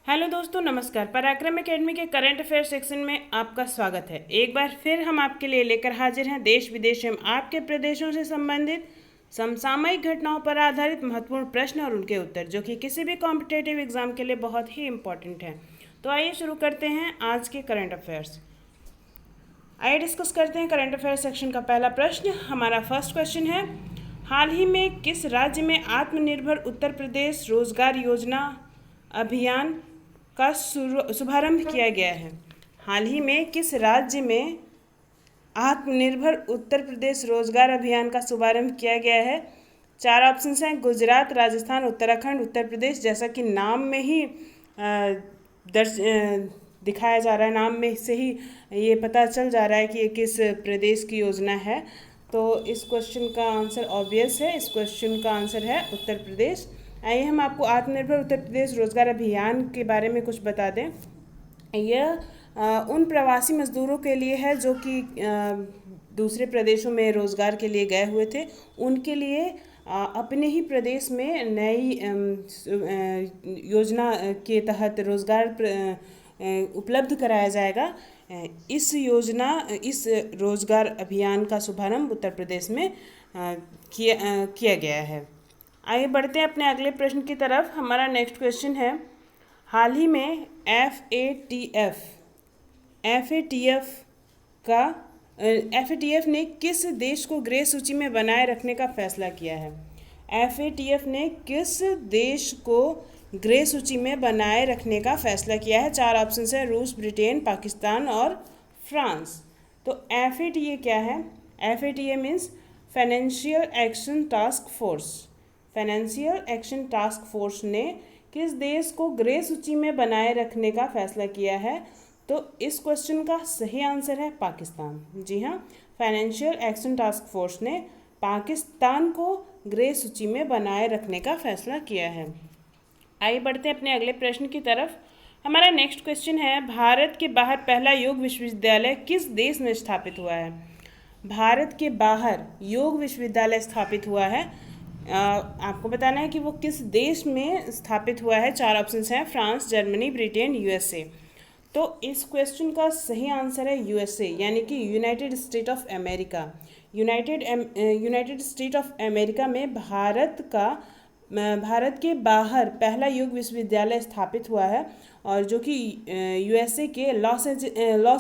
Hello दोस्तों, नमस्कार। पराक्रम एकेडमी के करंट अफेयर सेक्शन में आपका स्वागत है। एक बार फिर हम आपके लिए लेकर हाजिर हैं देश विदेश एवं आपके प्रदेशों से संबंधित समसामयिक घटनाओं पर आधारित महत्वपूर्ण प्रश्न और उनके उत्तर, जो कि किसी भी कॉम्पिटेटिव एग्जाम के लिए बहुत ही इंपॉर्टेंट हैं। तो आइए शुरू करते हैं आज के करंट अफेयर्स। आइए डिस्कस करते हैं करंट अफेयर सेक्शन का पहला प्रश्न। हमारा फर्स्ट क्वेश्चन है, हाल ही में किस राज्य में आत्मनिर्भर उत्तर प्रदेश रोजगार योजना अभियान का शुभारंभ किया गया है? हाल ही में किस राज्य में आत्मनिर्भर उत्तर प्रदेश रोजगार अभियान का शुभारंभ किया गया है? चार ऑप्शंस हैं, गुजरात, राजस्थान, उत्तराखंड, उत्तर प्रदेश। जैसा कि नाम में ही दिखाया जा रहा है, नाम में से ही ये पता चल जा रहा है कि ये किस प्रदेश की योजना है। तो इस क्वेश्चन का आंसर ऑब्वियस है, इस क्वेश्चन का आंसर है उत्तर प्रदेश। आइए हम आपको आत्मनिर्भर उत्तर प्रदेश रोजगार अभियान के बारे में कुछ बता दें। यह उन प्रवासी मजदूरों के लिए है जो कि दूसरे प्रदेशों में रोज़गार के लिए गए हुए थे। उनके लिए अपने ही प्रदेश में नई योजना के तहत रोज़गार उपलब्ध कराया जाएगा। इस रोज़गार अभियान का शुभारंभ उत्तर प्रदेश में किया गया है। आइए बढ़ते हैं अपने अगले प्रश्न की तरफ। हमारा नेक्स्ट क्वेश्चन है, हाल ही में FATF ने किस देश को ग्रे सूची में बनाए रखने का फैसला किया है? FATF ने किस देश को ग्रे सूची में बनाए रखने का फैसला किया है? चार ऑप्शन है, रूस, ब्रिटेन, पाकिस्तान और फ्रांस। तो FATF क्या है? FATF means financial action task force. Financial action task force ने किस देश को ग्रे सूची में बनाए रखने का फैसला किया है? तो इस क्वेश्चन का सही आंसर है पाकिस्तान। जी हाँ, फाइनेंशियल एक्शन टास्क फोर्स ने पाकिस्तान को ग्रे सूची में बनाए रखने का फैसला किया है। आइए बढ़ते हैं अपने अगले प्रश्न की तरफ। हमारा नेक्स्ट क्वेश्चन है, भारत के बाहर पहला योग विश्वविद्यालय किस देश में स्थापित हुआ है? भारत के बाहर योग विश्वविद्यालय स्थापित हुआ है। आपको बताना है कि वो किस देश में स्थापित हुआ है। चार ऑप्शंस हैं, फ्रांस, जर्मनी, ब्रिटेन, USA। तो इस क्वेश्चन का सही आंसर है USA, यानी कि United state of America. United state of America में भारत के बाहर पहला योग विश्वविद्यालय स्थापित हुआ है, और जो कि USA के लॉस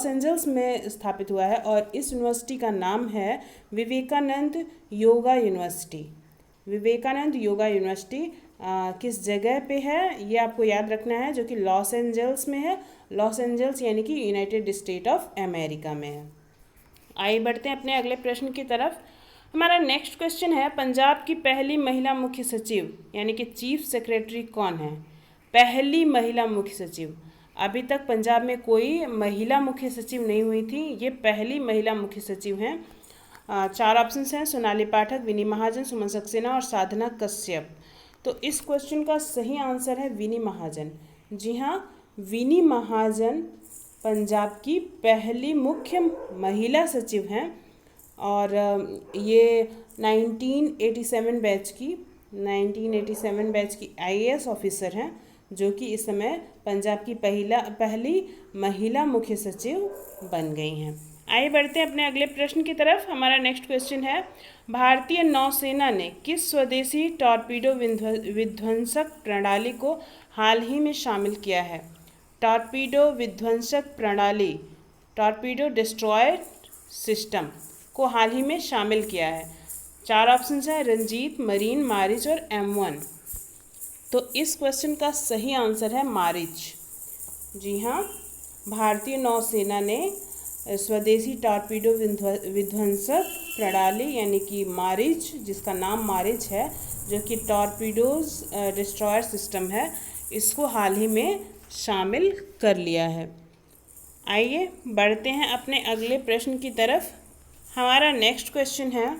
एंजल्स में स्थापित हुआ है। और इस यूनिवर्सिटी का नाम है Vivekananda yoga university. Vivekananda yoga university किस जगह पे है ये आपको याद रखना है, जो कि लॉस एंजल्स में है। लॉस एंजल्स यानी कि यूनाइटेड स्टेट ऑफ अमेरिका में है। आइए बढ़ते हैं अपने अगले प्रश्न की तरफ। हमारा नेक्स्ट क्वेश्चन है, पंजाब की पहली महिला मुख्य सचिव यानी कि चीफ सेक्रेटरी कौन है? पहली महिला मुख्य सचिव। अभी तक पंजाब में कोई महिला मुख्य सचिव नहीं हुई थी, ये पहली महिला मुख्य सचिव हैं। चार ऑप्शंस हैं, सोनाली पाठक, विनी महाजन, सुमन सक्सेना और साधना कश्यप। तो इस क्वेश्चन का सही आंसर है विनी महाजन। जी हाँ, विनी महाजन पंजाब की पहली मुख्य महिला सचिव हैं, और ये 1987 बैच की IAS ऑफिसर हैं, जो कि इस समय पंजाब की पहली महिला मुख्य सचिव बन गई हैं। आइए बढ़ते हैं अपने अगले प्रश्न की तरफ। हमारा नेक्स्ट क्वेश्चन है, भारतीय नौसेना ने किस स्वदेशी टॉर्पीडो विध्वंसक प्रणाली को हाल ही में शामिल किया है? टॉर्पीडो विध्वंसक प्रणाली, टॉर्पीडो डिस्ट्रॉयर सिस्टम को हाल ही में शामिल किया है। चार ऑप्शन है, रंजीत, मरीन, मारिच और M1। तो इस क्वेश्चन का सही आंसर है मारिच। जी हाँ, भारतीय नौसेना ने स्वदेशी टॉर्पीडो विध्वंसक प्रणाली यानी कि मारिच, जिसका नाम मारिच है, जो कि टॉर्पीडोज डिस्ट्रॉयर सिस्टम है, इसको हाल ही में शामिल कर लिया है। आइए बढ़ते हैं अपने अगले प्रश्न की तरफ। हमारा नेक्स्ट क्वेश्चन है,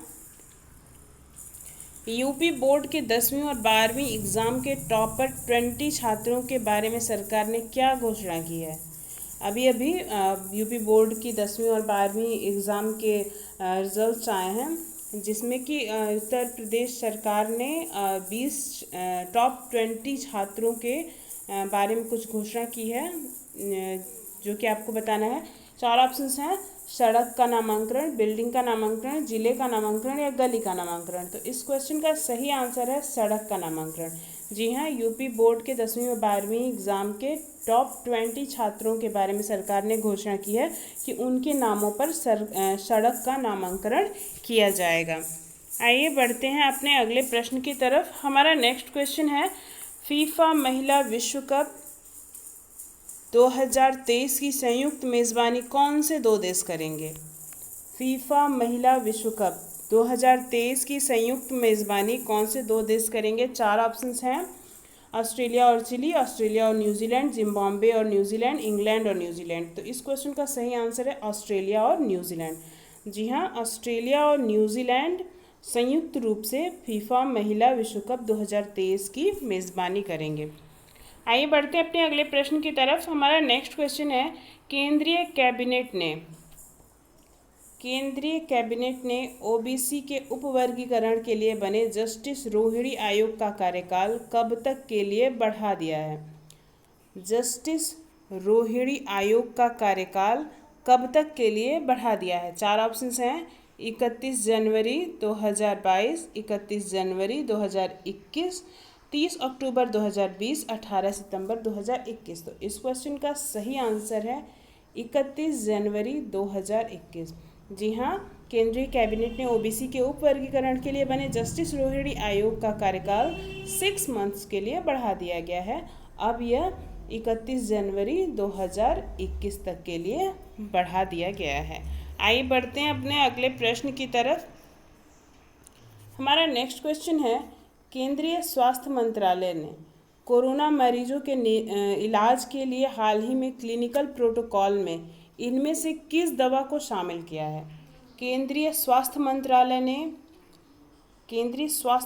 यूपी बोर्ड के 10वीं और 12वीं एग्ज़ाम के टॉपर 20 छात्रों के बारे में सरकार ने क्या घोषणा की है? अभी यूपी बोर्ड की 10वीं और 12वीं एग्ज़ाम के रिजल्ट्स आए हैं, जिसमें कि उत्तर प्रदेश सरकार ने 20 टॉप 20 छात्रों के बारे में कुछ घोषणा की है, जो कि आपको बताना है। 4 ऑप्शंस हैं, सड़क का नामांकन, बिल्डिंग का नामांकन, जिले का नामांकन या गली का नामांकन। तो इस क्वेश्चन का सही आंसर है सड़क का नामांकन। जी हाँ, यूपी बोर्ड के 10वीं और 12वीं एग्ज़ाम के टॉप 20 छात्रों के बारे में सरकार ने घोषणा की है कि उनके नामों पर सड़क का नामांकन किया जाएगा। आइए बढ़ते हैं अपने अगले प्रश्न की तरफ। हमारा नेक्स्ट क्वेश्चन है, फीफा महिला विश्व कप 2023 की संयुक्त मेज़बानी कौन से 2 देश करेंगे? फीफा महिला विश्व कप 2023 की संयुक्त मेज़बानी कौन से 2 देश करेंगे? 4 ऑप्शंस हैं, ऑस्ट्रेलिया और चिली, ऑस्ट्रेलिया और न्यूजीलैंड, जिम्बाब्वे और न्यूजीलैंड, इंग्लैंड और न्यूजीलैंड। तो इस क्वेश्चन का सही आंसर है ऑस्ट्रेलिया और न्यूजीलैंड। जी हाँ, ऑस्ट्रेलिया और न्यूजीलैंड संयुक्त रूप से फीफा महिला विश्व कप 2023 की मेज़बानी करेंगे। आइए बढ़ते हैं अपने अगले प्रश्न की तरफ। हमारा नेक्स्ट क्वेश्चन है, केंद्रीय कैबिनेट ने ओबीसी के उपवर्गीकरण के लिए बने जस्टिस रोहिणी आयोग का कार्यकाल कब तक के लिए बढ़ा दिया है? जस्टिस रोहिणी आयोग का कार्यकाल कब तक के लिए बढ़ा दिया है? 4 ऑप्शंस हैं, 31 जनवरी 2022, 31 जनवरी 2021, 30 अक्टूबर 2020, 18 सितंबर 2021। तो इस क्वेश्चन का सही आंसर है 31 जनवरी 2021। जी हाँ, केंद्रीय कैबिनेट ने ओबीसी के उपवर्गीकरण के लिए बने जस्टिस रोहिणी आयोग का कार्यकाल 6 मंथ्स के लिए बढ़ा दिया गया है। अब यह 31 जनवरी 2021 तक के लिए बढ़ा दिया गया है। आइए बढ़ते हैं अपने अगले प्रश्न की तरफ। हमारा नेक्स्ट क्वेश्चन है, केंद्रीय स्वास्थ्य मंत्रालय ने कोरोना मरीजों के इलाज के लिए हाल ही में क्लिनिकल प्रोटोकॉल में इनमें से किस दवा को शामिल किया है? केंद्रीय स्वास्थ्य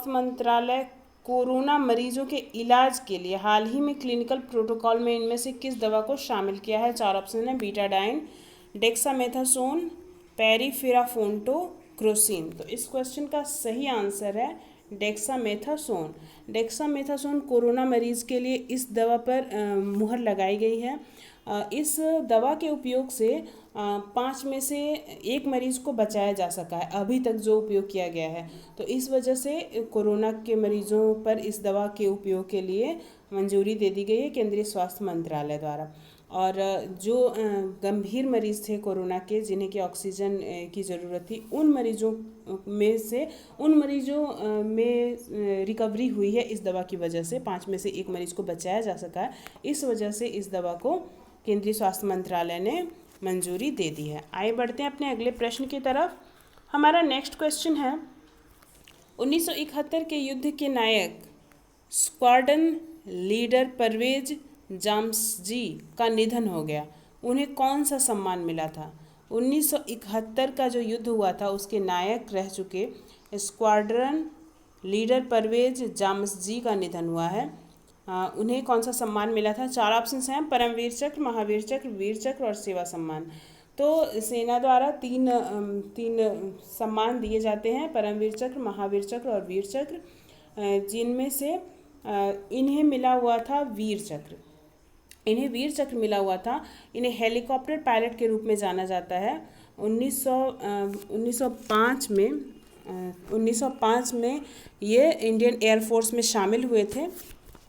मंत्रालय कोरोना मरीजों के इलाज के लिए हाल ही में क्लिनिकल प्रोटोकॉल में इनमें से किस दवा को शामिल किया है? 4 ऑप्शन है, बीटाडाइन, डेक्सामेथासोन, पेरिफेराफोन्टो, क्रोसिन। तो इस क्वेश्चन का सही आंसर है डेक्सामेथासोन। डेक्सामेथासोन कोरोना मरीज के लिए इस दवा पर मुहर लगाई गई है। इस दवा के उपयोग से 5 में से 1 मरीज को बचाया जा सका है अभी तक जो उपयोग किया गया है। तो इस वजह से कोरोना के मरीजों पर इस दवा के उपयोग के लिए मंजूरी दे दी गई है केंद्रीय स्वास्थ्य मंत्रालय द्वारा। और जो गंभीर मरीज़ थे कोरोना के, जिन्हें कि ऑक्सीजन की ज़रूरत थी, उन मरीज़ों में रिकवरी हुई है इस दवा की वजह से। 5 में से 1 मरीज़ को बचाया जा सका है। इस वजह से इस दवा को केंद्रीय स्वास्थ्य मंत्रालय ने मंजूरी दे दी है। आइए बढ़ते हैं अपने अगले प्रश्न की तरफ। हमारा नेक्स्ट क्वेश्चन है, 1971 के युद्ध के नायक स्क्वाड्रन लीडर परवेज जामशी का निधन हो गया। उन्हें कौन सा सम्मान मिला था? 1971 का जो युद्ध हुआ था उसके नायक रह चुके स्क्वाड्रन लीडर परवेज जामशी का निधन हुआ है। उन्हें कौन सा सम्मान मिला था? 4 ऑप्शंस हैं, परमवीर चक्र, महावीर चक्र, वीर चक्र और सेवा सम्मान। तो सेना द्वारा तीन सम्मान दिए जाते हैं, परमवीर चक्र, महावीर चक्र और वीर चक्र, जिनमें से इन्हें मिला हुआ था वीर चक्र। इन्हें वीर चक्र मिला हुआ था। इन्हें हेलीकॉप्टर पायलट के रूप में जाना जाता है। 1905 में ये इंडियन एयरफोर्स में शामिल हुए थे।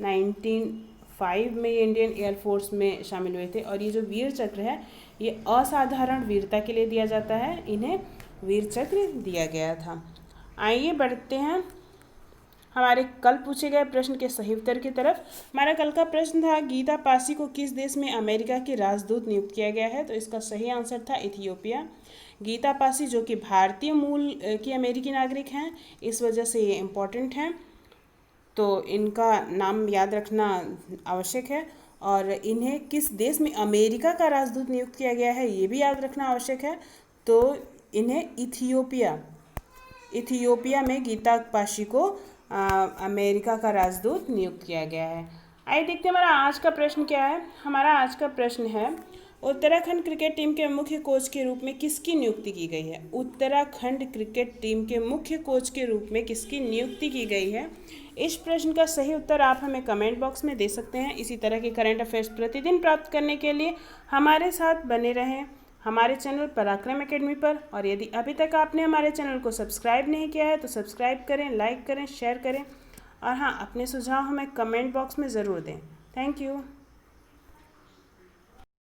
1905 में ये इंडियन एयरफोर्स में शामिल हुए थे। और ये जो वीर चक्र है ये असाधारण वीरता के लिए दिया जाता है, इन्हें वीर चक्र दिया गया था। आइए बढ़ते हैं हमारे कल पूछे गए प्रश्न के सही उत्तर की तरफ। हमारा कल का प्रश्न था, गीता पासी को किस देश में अमेरिका की राजदूत नियुक्त किया गया है? तो इसका सही आंसर था इथियोपिया। गीता पासी जो कि भारतीय मूल की अमेरिकी नागरिक हैं, इस वजह से ये इम्पोर्टेंट हैं, तो इनका नाम याद रखना आवश्यक है। और इन्हें किस देश में अमेरिका का राजदूत नियुक्त किया गया है ये भी याद रखना आवश्यक है। तो इन्हें इथियोपिया में गीता पासी को अमेरिका का राजदूत नियुक्त किया गया है। आइए देखते हैं हमारा आज का प्रश्न क्या है। हमारा आज का प्रश्न है, उत्तराखंड क्रिकेट टीम के मुख्य कोच के रूप में किसकी नियुक्ति की गई है? उत्तराखंड क्रिकेट टीम के मुख्य कोच के रूप में किसकी नियुक्ति की गई है? इस प्रश्न का सही उत्तर आप हमें कमेंट बॉक्स में दे सकते हैं। इसी तरह के करंट अफेयर्स प्रतिदिन प्राप्त करने के लिए हमारे साथ बने रहें हमारे चैनल पराक्रम एकेडमी पर। और यदि अभी तक आपने हमारे चैनल को सब्सक्राइब नहीं किया है तो सब्सक्राइब करें, लाइक करें, शेयर करें और हाँ, अपने सुझाव हमें कमेंट बॉक्स में ज़रूर दें। Thank you.